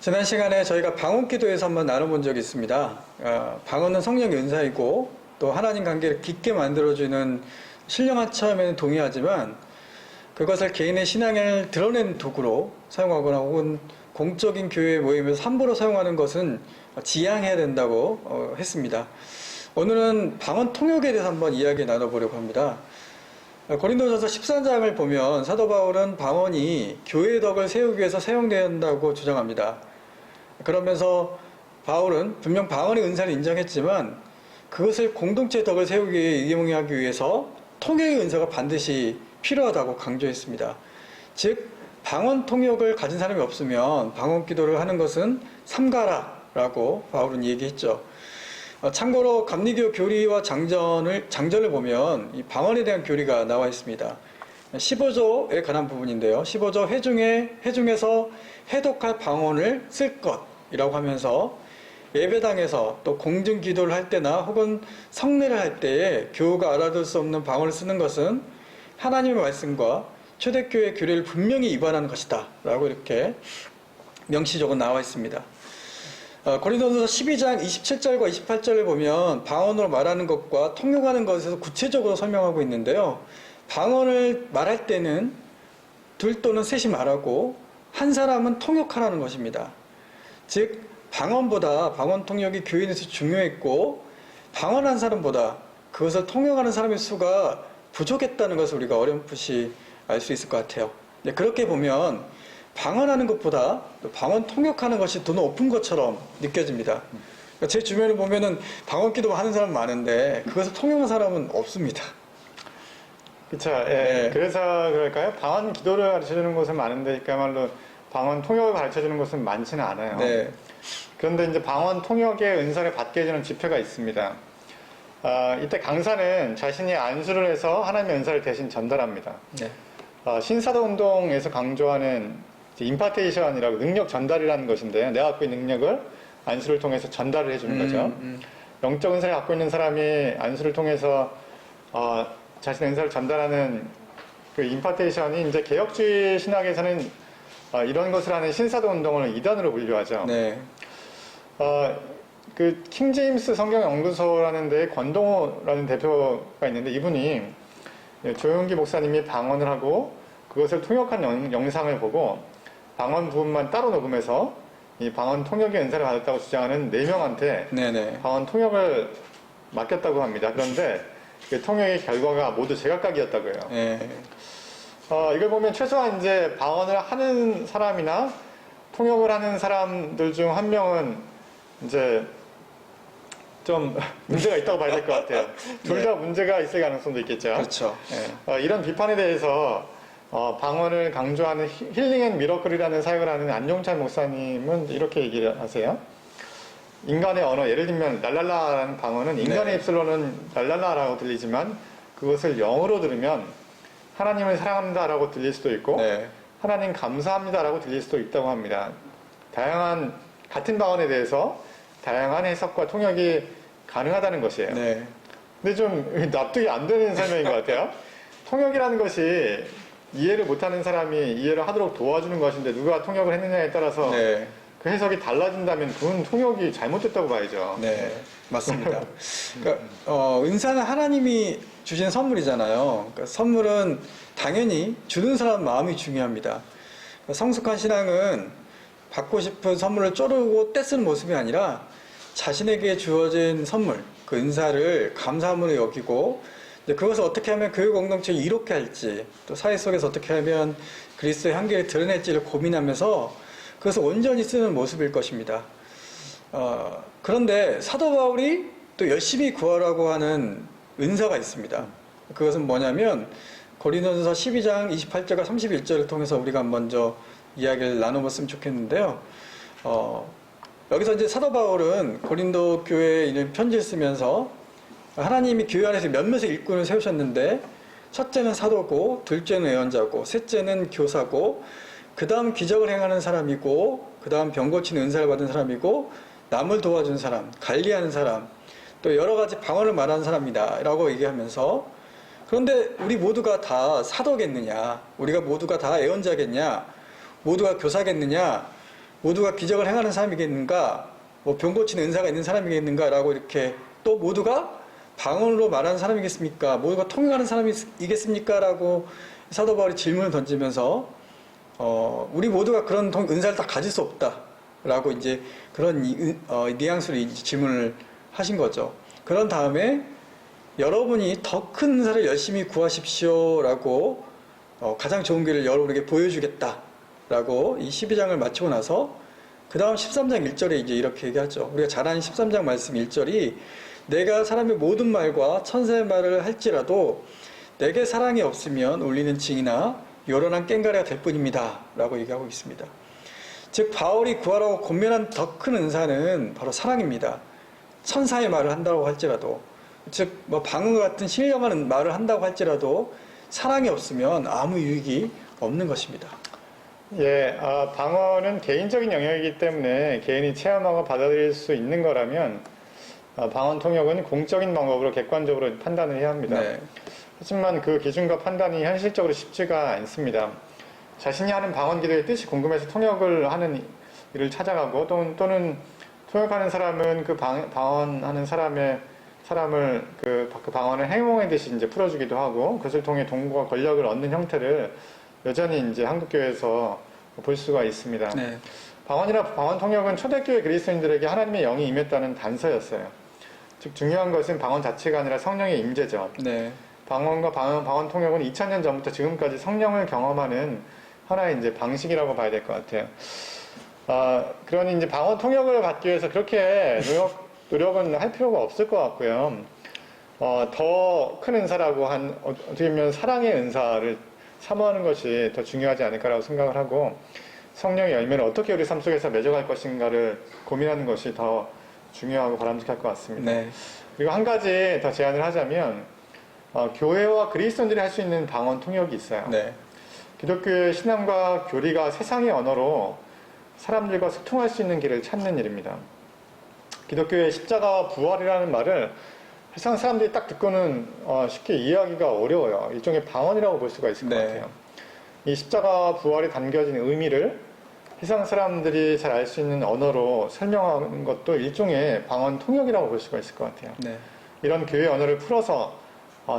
지난 시간에 저희가 방언기도에서 한번 나눠본 적이 있습니다. 방언은 성령의 은사이고 또 하나님 관계를 깊게 만들어주는 신령한 체험에는 동의하지만 그것을 개인의 신앙을 드러내는 도구로 사용하거나 혹은 공적인 교회 모임에서 함부로 사용하는 것은 지양해야 된다고 했습니다. 오늘은 방언 통역에 대해서 한번 이야기 나눠보려고 합니다. 고린도전서 13장을 보면 사도 바울은 방언이 교회의 덕을 세우기 위해서 사용된다고 주장합니다. 그러면서 바울은 분명 방언의 은사를 인정했지만 그것을 공동체의 덕을 세우기 위해 이용하기 위해서 통역의 은사가 반드시 필요하다고 강조했습니다. 즉 방언 통역을 가진 사람이 없으면 방언 기도를 하는 것은 삼가라라고 바울은 얘기했죠. 참고로 감리교 교리와 장전을 보면 이 방언에 대한 교리가 나와 있습니다. 15조에 관한 부분인데요. 15조 회중에서 해독할 방언을 쓸 것이라고 하면서 예배당에서 또 공중 기도를 할 때나 혹은 성례를 할 때에 교우가 알아들 수 없는 방언을 쓰는 것은 하나님의 말씀과 초대교회 교리를 분명히 위반하는 것이다 라고 이렇게 명시적으로 나와 있습니다. 고린도전서 12장 27절과 28절을 보면 방언으로 말하는 것과 통역하는 것에서 구체적으로 설명하고 있는데요. 방언을 말할 때는 둘 또는 셋이 말하고 한 사람은 통역하라는 것입니다. 즉 방언보다 방언 통역이 교인에서 중요했고 방언한 사람보다 그것을 통역하는 사람의 수가 부족했다는 것을 우리가 어렴풋이 알 수 있을 것 같아요. 그렇게 보면 방언하는 것보다 방언 통역하는 것이 더 높은 것처럼 느껴집니다. 제 주변에 보면은 방언 기도 하는 사람 많은데 그것을 통역하는 사람은 없습니다. 그쵸. 예. 네. 그래서 그럴까요? 방언 기도를 가르쳐주는 곳은 많은데, 그야말로 방언 통역을 가르쳐주는 곳은 많지는 않아요. 네. 그런데 이제 방언 통역의 은사를 받게 해주는 집회가 있습니다. 이때 강사는 자신이 안수를 해서 하나님의 은사를 대신 전달합니다. 네. 신사도 운동에서 강조하는 임파테이션이라고 능력 전달이라는 것인데요. 내가 갖고 있는 능력을 안수를 통해서 전달을 해주는 거죠. 영적 은사를 갖고 있는 사람이 안수를 통해서 자신의 은사를 전달하는 그 임파테이션이 이제 개혁주의 신학에서는 이런 것을 하는 신사도 운동을 이단으로 분류하죠. 네. 그 킹제임스 성경연구소라는 데에 권동호라는 대표가 있는데 이분이 조용기 목사님이 방언을 하고 그것을 통역한 영상을 보고 방언 부분만 따로 녹음해서 이 방언 통역의 은사를 받았다고 주장하는 4명한테 네네. 방언 통역을 맡겼다고 합니다. 그런데 그 통역의 결과가 모두 제각각이었다고 해요. 네. 이걸 보면 최소한 이제 방언을 하는 사람이나 통역을 하는 사람들 중 한 명은 이제 좀 문제가 있다고 봐야 될 것 같아요. 둘 다 네. 문제가 있을 가능성도 있겠죠. 그렇죠. 네. 이런 비판에 대해서 방언을 강조하는 힐링 앤 미러클이라는 사역을 하는 안종찬 목사님은 이렇게 얘기를 하세요. 인간의 언어, 예를 들면 랄랄라라는 방언은 인간의 네. 입술로는 랄랄라라고 들리지만 그것을 영어로 들으면 하나님을 사랑합니다라고 들릴 수도 있고 네. 하나님 감사합니다라고 들릴 수도 있다고 합니다. 다양한 같은 방언에 대해서 다양한 해석과 통역이 가능하다는 것이에요. 네. 근데 좀 납득이 안 되는 설명인 것 같아요. 통역이라는 것이 이해를 못하는 사람이 이해를 하도록 도와주는 것인데 누가 통역을 했느냐에 따라서 네. 그 해석이 달라진다면 그건 통역이 잘못됐다고 봐야죠. 네, 맞습니다. 그러니까, 은사는 하나님이 주신 선물이잖아요. 그러니까 선물은 당연히 주는 사람 마음이 중요합니다. 그러니까 성숙한 신앙은 받고 싶은 선물을 쪼르고 떼쓰는 모습이 아니라 자신에게 주어진 선물, 그 은사를 감사함으로 여기고 그것을 어떻게 하면 교회 공동체를 이롭게 할지 또 사회 속에서 어떻게 하면 그리스도의 향기를 드러낼지를 고민하면서 그것을 온전히 쓰는 모습일 것입니다. 그런데 사도 바울이 또 열심히 구하라고 하는 은사가 있습니다. 그것은 뭐냐면 고린도전서 12장 28절과 31절을 통해서 우리가 먼저 이야기를 나눠봤으면 좋겠는데요. 여기서 이제 사도 바울은 고린도 교회에 있는 편지를 쓰면서 하나님이 교회 안에서 몇몇의 일꾼을 세우셨는데 첫째는 사도고 둘째는 예언자고 셋째는 교사고 그 다음 기적을 행하는 사람이고 그 다음 병 고치는 은사를 받은 사람이고 남을 도와준 사람, 관리하는 사람 또 여러 가지 방언을 말하는 사람이다 라고 얘기하면서 그런데 우리 모두가 다 사도겠느냐 우리가 모두가 다 예언자겠냐 모두가 교사겠느냐 모두가 기적을 행하는 사람이겠는가, 뭐 병 고치는 은사가 있는 사람이겠는가라고 이렇게 또 모두가 방언으로 말하는 사람이겠습니까? 모두가 통역하는 사람이겠습니까?라고 사도 바울이 질문을 던지면서 우리 모두가 그런 은사를 다 가질 수 없다라고 이제 그런 뉘앙스로 이제 질문을 하신 거죠. 그런 다음에 여러분이 더 큰 은사를 열심히 구하십시오라고 가장 좋은 길을 여러분에게 보여주겠다라고 이 12장을 마치고 나서 그 다음 13장 1절에 이제 이렇게 얘기하죠. 우리가 잘 아는 13장 말씀 1절이 내가 사람의 모든 말과 천사의 말을 할지라도 내게 사랑이 없으면 울리는 징이나 요란한 꽹과리가 될 뿐입니다. 라고 얘기하고 있습니다. 즉 바울이 구하라고 권면한 더 큰 은사는 바로 사랑입니다. 천사의 말을 한다고 할지라도, 즉 뭐 방언과 같은 신령한 말을 한다고 할지라도 사랑이 없으면 아무 유익이 없는 것입니다. 예, 방언은 개인적인 영역이기 때문에 개인이 체험하고 받아들일 수 있는 거라면 방언 통역은 공적인 방법으로 객관적으로 판단을 해야 합니다. 네. 하지만 그 기준과 판단이 현실적으로 쉽지가 않습니다. 자신이 하는 방언 기도의 뜻이 궁금해서 통역을 하는 일을 찾아가고 또는 통역하는 사람은 그 방언하는 사람을 그 방언을 행동의 듯이 이제 풀어주기도 하고 그것을 통해 동과 권력을 얻는 형태를 여전히 이제 한국교회에서 볼 수가 있습니다. 네. 방언이나 방언 통역은 초대교회 그리스도인들에게 하나님의 영이 임했다는 단서였어요. 즉 중요한 것은 방언 자체가 아니라 성령의 임재죠. 네. 방언과 방언 통역은 2000년 전부터 지금까지 성령을 경험하는 하나의 이제 방식이라고 봐야 될 것 같아요. 그러니 이제 방언 통역을 받기 위해서 그렇게 노력은 할 필요가 없을 것 같고요. 더 큰 은사라고 어떻게 보면 사랑의 은사를 사모하는 것이 더 중요하지 않을까라고 생각을 하고 성령의 열매를 어떻게 우리 삶 속에서 맺어갈 것인가를 고민하는 것이 더 중요하고 바람직할 것 같습니다. 네. 그리고 한 가지 더 제안을 하자면 교회와 그리스도인들이 할 수 있는 방언 통역이 있어요. 네. 기독교의 신앙과 교리가 세상의 언어로 사람들과 소통할 수 있는 길을 찾는 일입니다. 기독교의 십자가와 부활이라는 말을 세상 사람들이 딱 듣고는 쉽게 이해하기가 어려워요. 일종의 방언이라고 볼 수가 있을 것 네. 같아요. 이 십자가와 부활이 담겨진 의미를 세상 사람들이 잘 알 수 있는 언어로 설명하는 것도 일종의 방언 통역이라고 볼 수가 있을 것 같아요. 네. 이런 교회 언어를 풀어서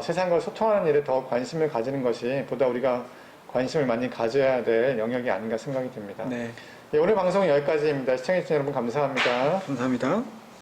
세상과 소통하는 일에 더 관심을 가지는 것이 보다 우리가 관심을 많이 가져야 될 영역이 아닌가 생각이 듭니다. 네. 예, 오늘 방송은 여기까지입니다. 시청해주신 여러분 감사합니다. 감사합니다.